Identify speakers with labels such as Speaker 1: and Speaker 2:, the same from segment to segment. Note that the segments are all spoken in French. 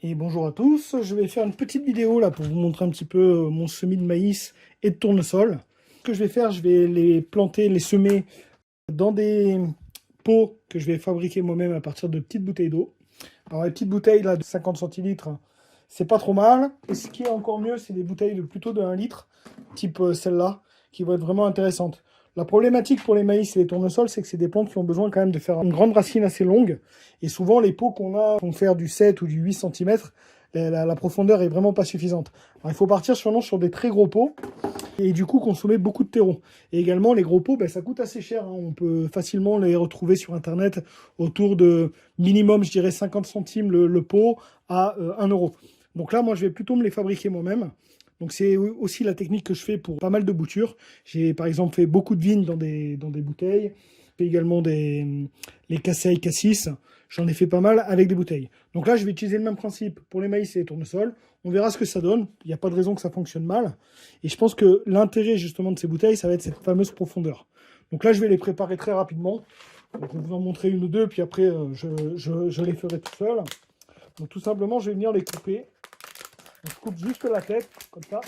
Speaker 1: Et bonjour à tous, je vais faire une petite vidéo là pour vous montrer un petit peu mon semis de maïs et de tournesol. Ce que je vais faire, je vais les planter, les semer dans des pots que je vais fabriquer moi-même à partir de petites bouteilles d'eau. Alors les petites bouteilles là de 50 centilitres, c'est pas trop mal. Et ce qui est encore mieux, c'est des bouteilles de plutôt de 1 litre, type celle-là, qui vont être vraiment intéressantes. La problématique pour les maïs et les tournesols, c'est que c'est des plantes qui ont besoin quand même de faire une grande racine assez longue. Et souvent, les pots qu'on a vont faire du 7 ou du 8 cm. La profondeur est vraiment pas suffisante. Alors, il faut partir sur des très gros pots et du coup consommer beaucoup de terreau. Et également, les gros pots, ça coûte assez cher. On peut facilement les retrouver sur Internet autour de minimum, je dirais, 50 centimes le pot à 1 euro. Donc là, moi, je vais plutôt me les fabriquer moi-même. Donc c'est aussi la technique que je fais pour pas mal de boutures. J'ai par exemple fait beaucoup de vignes dans des bouteilles. Je fais également les casseilles, cassis. J'en ai fait pas mal avec des bouteilles. Donc là, je vais utiliser le même principe pour les maïs et les tournesols. On verra ce que ça donne. Il n'y a pas de raison que ça fonctionne mal. Et je pense que l'intérêt justement de ces bouteilles, ça va être cette fameuse profondeur. Donc là, je vais les préparer très rapidement. Donc, je vais vous en montrer une ou deux, puis après, je les ferai tout seul. Donc tout simplement, je vais venir les couper. Je coupe juste la tête, comme ça.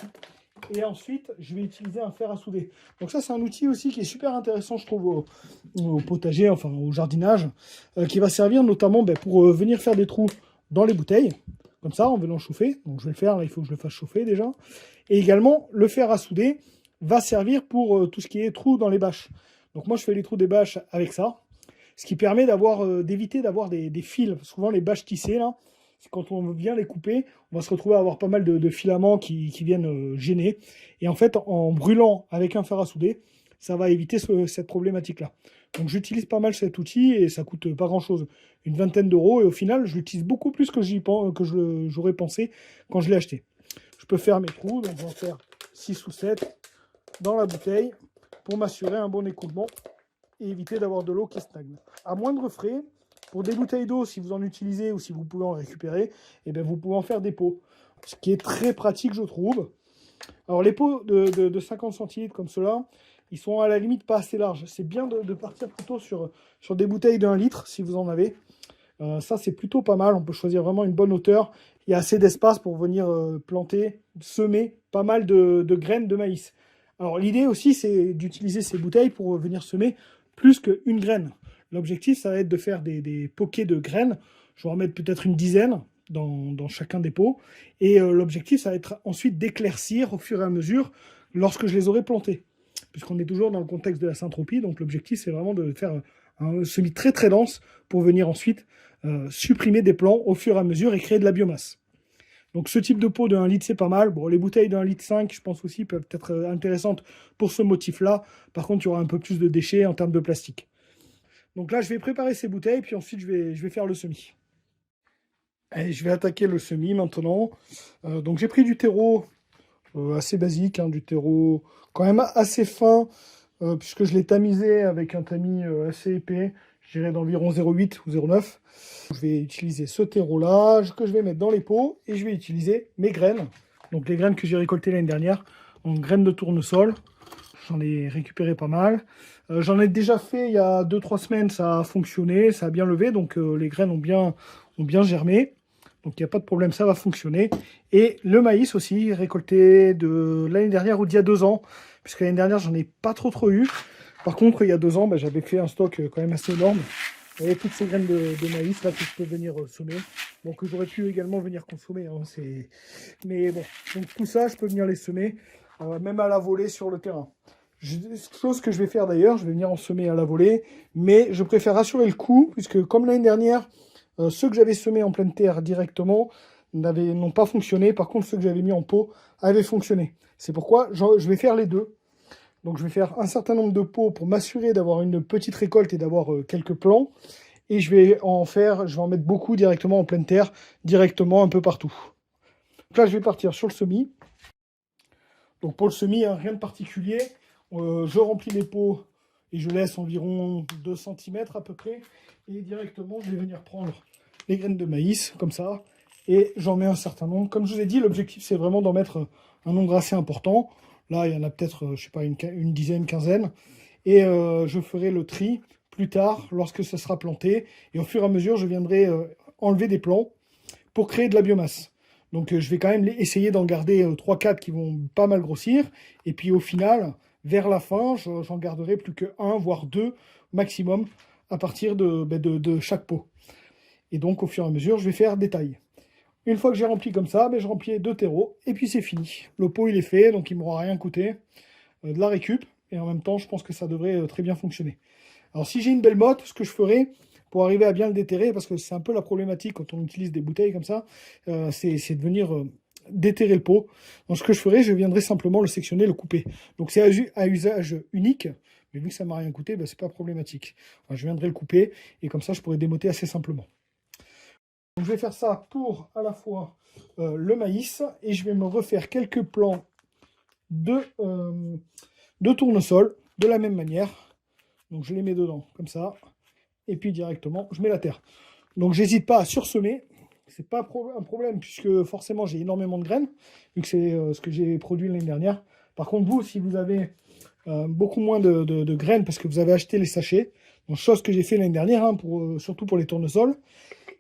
Speaker 1: Et ensuite, je vais utiliser un fer à souder. Donc ça, c'est un outil aussi qui est super intéressant, je trouve, au potager, enfin au jardinage, qui va servir notamment pour venir faire des trous dans les bouteilles, comme ça, en venant chauffer. Donc je vais le faire, là, il faut que je le fasse chauffer déjà. Et également, le fer à souder va servir pour tout ce qui est trous dans les bâches. Donc moi, je fais les trous des bâches avec ça, ce qui permet d'éviter d'avoir des fils. Souvent, les bâches tissées, là, quand on vient les couper, on va se retrouver à avoir pas mal de filaments qui viennent gêner. Et en fait, en brûlant avec un fer à souder, ça va éviter cette problématique-là. Donc j'utilise pas mal cet outil et ça coûte pas grand-chose, une vingtaine d'euros. Et au final, je l'utilise beaucoup plus que j'aurais pensé quand je l'ai acheté. Je peux faire mes trous, donc je vais en faire 6 ou 7 dans la bouteille pour m'assurer un bon écoulement et éviter d'avoir de l'eau qui stagne. À moindre frais, pour des bouteilles d'eau, si vous en utilisez ou si vous pouvez en récupérer, vous pouvez en faire des pots. Ce qui est très pratique, je trouve. Alors, les pots de 50 centilitres comme cela, ils sont à la limite pas assez larges. C'est bien de partir plutôt sur des bouteilles de 1 litre, si vous en avez. Ça, c'est plutôt pas mal. On peut choisir vraiment une bonne hauteur. Il y a assez d'espace pour venir planter, semer pas mal de graines de maïs. Alors, l'idée aussi, c'est d'utiliser ces bouteilles pour venir semer plus qu'une graine. L'objectif, ça va être de faire des poquets de graines. Je vais en mettre peut-être une dizaine dans chacun des pots. Et l'objectif, ça va être ensuite d'éclaircir au fur et à mesure lorsque je les aurai plantés. Puisqu'on est toujours dans le contexte de la syntropie. Donc l'objectif, c'est vraiment de faire un semis très très dense pour venir ensuite supprimer des plants au fur et à mesure et créer de la biomasse. Donc ce type de pot de 1 litre, c'est pas mal. Bon, les bouteilles de 1,5 litre, je pense aussi, peuvent être intéressantes pour ce motif-là. Par contre, il y aura un peu plus de déchets en termes de plastique. Donc là, je vais préparer ces bouteilles, puis ensuite, je vais faire le semis. Et je vais attaquer le semis maintenant. Donc j'ai pris du terreau assez basique, du terreau quand même assez fin, puisque je l'ai tamisé avec un tamis assez épais, je dirais d'environ 0,8 ou 0,9. Je vais utiliser ce terreau-là, que je vais mettre dans les pots, et je vais utiliser mes graines. Donc les graines que j'ai récoltées l'année dernière, en graines de tournesol. J'en ai récupéré pas mal. J'en ai déjà fait il y a 2-3 semaines, ça a fonctionné, ça a bien levé, donc les graines ont bien germé. Donc il n'y a pas de problème, ça va fonctionner. Et le maïs aussi, récolté de l'année dernière ou d'il y a 2 ans, puisque l'année dernière, j'en ai pas trop eu. Par contre, il y a 2 ans, j'avais fait un stock quand même assez énorme. Vous voyez toutes ces graines de maïs là que je peux venir semer. Bon, que j'aurais pu également venir consommer. Mais bon, donc tout ça, je peux venir les semer, même à la volée sur le terrain. Chose que je vais faire d'ailleurs, je vais venir en semer à la volée, mais je préfère rassurer le coup, puisque comme l'année dernière, ceux que j'avais semés en pleine terre directement n'ont pas fonctionné. Par contre, ceux que j'avais mis en pot avaient fonctionné. C'est pourquoi je vais faire les deux. Donc je vais faire un certain nombre de pots pour m'assurer d'avoir une petite récolte et d'avoir quelques plants. Et je vais en mettre beaucoup directement en pleine terre, directement un peu partout. Donc là, je vais partir sur le semis. Donc pour le semis, rien de particulier. Je remplis les pots et je laisse environ 2 cm à peu près. Et directement, je vais venir prendre les graines de maïs, comme ça. Et j'en mets un certain nombre. Comme je vous ai dit, l'objectif, c'est vraiment d'en mettre un nombre assez important. Là, il y en a peut-être, je sais pas, une dizaine, quinzaine. Et je ferai le tri plus tard, lorsque ce sera planté. Et au fur et à mesure, je viendrai enlever des plants pour créer de la biomasse. Donc je vais quand même essayer d'en garder 3-4 qui vont pas mal grossir. Et puis au final, vers la fin, j'en garderai plus que 1, voire 2 maximum à partir de chaque pot. Et donc au fur et à mesure, je vais faire des tailles. Une fois que j'ai rempli comme ça, je remplis 2 terreaux et puis c'est fini. Le pot il est fait, donc il ne m'aura rien coûté. De la récup, et en même temps, je pense que ça devrait très bien fonctionner. Alors si j'ai une belle motte, ce que je ferai pour arriver à bien le déterrer, parce que c'est un peu la problématique quand on utilise des bouteilles comme ça, c'est de venir déterrer le pot. Donc ce que je ferai, je viendrai simplement le sectionner, le couper. Donc c'est à usage unique, mais vu que ça ne m'a rien coûté, c'est pas problématique. Enfin, je viendrai le couper, et comme ça je pourrai démotter assez simplement. Donc, je vais faire ça pour à la fois le maïs, et je vais me refaire quelques plants de tournesol de la même manière. Donc je les mets dedans comme ça, et puis directement je mets la terre. Donc j'hésite pas à sursemer, c'est pas un problème puisque forcément j'ai énormément de graines vu que c'est ce que j'ai produit l'année dernière. Par contre vous, si vous avez beaucoup moins de graines parce que vous avez acheté les sachets, donc chose que j'ai fait l'année dernière hein, surtout pour les tournesols,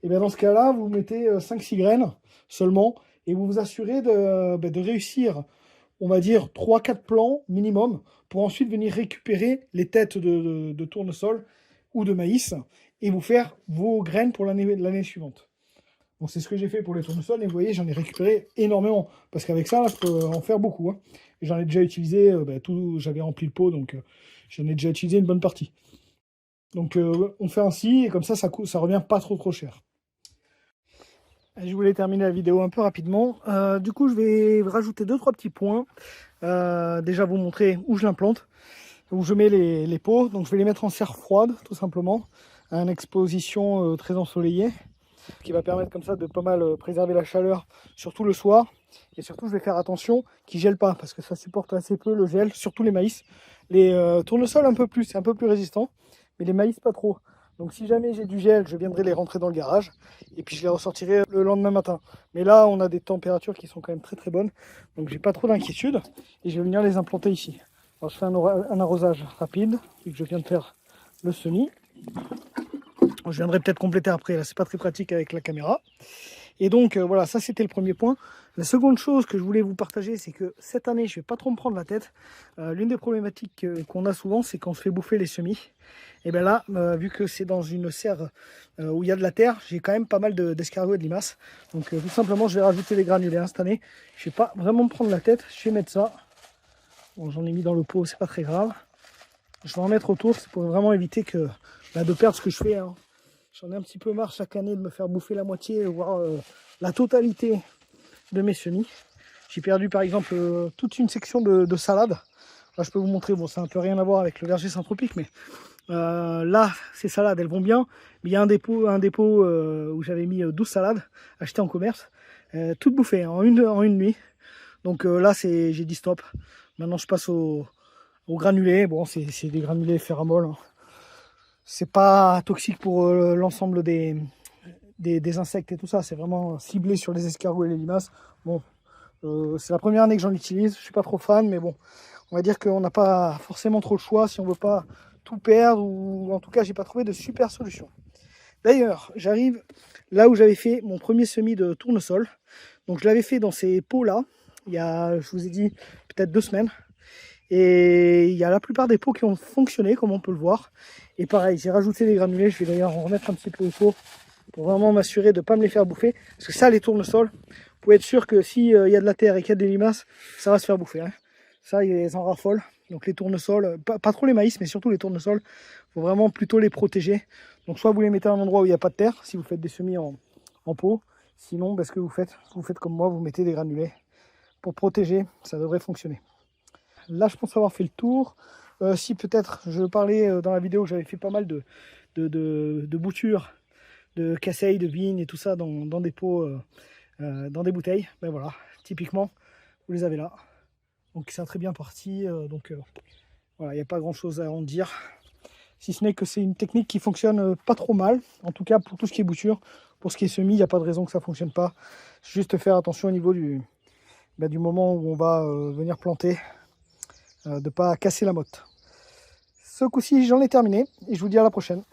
Speaker 1: et bien dans ce cas là vous mettez 5-6 graines seulement et vous vous assurez de réussir, on va dire 3-4 plants minimum, pour ensuite venir récupérer les têtes de tournesol ou de maïs et vous faire vos graines pour l'année suivante. Bon, c'est ce que j'ai fait pour les tournesols et vous voyez, j'en ai récupéré énormément parce qu'avec ça, là, je peux en faire beaucoup. Hein. J'en ai déjà utilisé tout, j'avais rempli le pot, donc j'en ai déjà utilisé une bonne partie. Donc on fait ainsi et comme ça revient pas trop cher. Je voulais terminer la vidéo un peu rapidement. Du coup, je vais rajouter 2-3 petits points. Déjà vous montrer où je l'implante, où je mets les pots. Donc je vais les mettre en serre froide, tout simplement, à une exposition très ensoleillée, ce qui va permettre comme ça de pas mal préserver la chaleur, surtout le soir. Et surtout, je vais faire attention qu'ils ne gèlent pas, parce que ça supporte assez peu le gel, surtout les maïs. Les tournesols un peu plus, c'est un peu plus résistant, mais les maïs pas trop. Donc si jamais j'ai du gel, je viendrai les rentrer dans le garage et puis je les ressortirai le lendemain matin. Mais là, on a des températures qui sont quand même très bonnes, donc j'ai pas trop d'inquiétude et je vais venir les implanter ici. Alors je fais un arrosage rapide, vu que je viens de faire le semis. Je viendrai peut-être compléter après, là c'est pas très pratique avec la caméra. Et donc voilà, ça c'était le premier point. La seconde chose que je voulais vous partager, c'est que cette année, je vais pas trop me prendre la tête. L'une des problématiques qu'on a souvent, c'est qu'on se fait bouffer les semis. Et bien là, vu que c'est dans une serre où il y a de la terre, j'ai quand même pas mal d'escargots et de limaces. Donc tout simplement, je vais rajouter des granulés cette année. Je vais pas vraiment me prendre la tête, je vais mettre ça. Bon, j'en ai mis dans le pot, c'est pas très grave. Je vais en mettre autour, c'est pour vraiment éviter de perdre ce que je fais. Hein. J'en ai un petit peu marre chaque année de me faire bouffer la moitié, voire la totalité de mes semis. J'ai perdu par exemple toute une section de salade. Là je peux vous montrer, bon ça n'a un peu rien à voir avec le verger Saint-Tropique, mais là ces salades elles vont bien. Mais il y a un dépôt où j'avais mis 12 salades achetées en commerce, toutes bouffées en une nuit. Donc là j'ai dit stop. Maintenant je passe au granulé. Bon c'est des granulés ferramol. Hein. C'est pas toxique pour l'ensemble des insectes et tout ça, c'est vraiment ciblé sur les escargots et les limaces. Bon, c'est la première année que j'en utilise, je suis pas trop fan, mais bon, on va dire qu'on n'a pas forcément trop le choix si on veut pas tout perdre, ou en tout cas j'ai pas trouvé de super solution. D'ailleurs, j'arrive là où j'avais fait mon premier semis de tournesol. Donc je l'avais fait dans ces pots là, il y a, je vous ai dit, peut-être 2 semaines. Et il y a la plupart des pots qui ont fonctionné, comme on peut le voir. Et pareil, j'ai rajouté des granulés, je vais d'ailleurs en remettre un petit peu autour pour vraiment m'assurer de ne pas me les faire bouffer. Parce que ça, les tournesols, vous pouvez être sûr que s'il y a de la terre et qu'il y a des limaces, ça va se faire bouffer. Hein. Ça, ils en raffolent. Donc les tournesols, pas trop les maïs, mais surtout les tournesols, il faut vraiment plutôt les protéger. Donc soit vous les mettez à un endroit où il n'y a pas de terre, si vous faites des semis en pot. Sinon, ce que vous faites comme moi, vous mettez des granulés pour protéger, ça devrait fonctionner. Là, je pense avoir fait le tour. Si peut-être, je parlais dans la vidéo que j'avais fait pas mal de boutures, de casseilles, de vignes et tout ça dans des pots, dans des bouteilles. Ben voilà, typiquement, vous les avez là. Donc c'est très bien parti. Voilà, il n'y a pas grand-chose à en dire. Si ce n'est que c'est une technique qui fonctionne pas trop mal. En tout cas, pour tout ce qui est bouture. Pour ce qui est semis, il n'y a pas de raison que ça ne fonctionne pas. Juste faire attention au niveau du moment où on va venir planter. De ne pas casser la motte. Ce coup-ci, j'en ai terminé et je vous dis à la prochaine.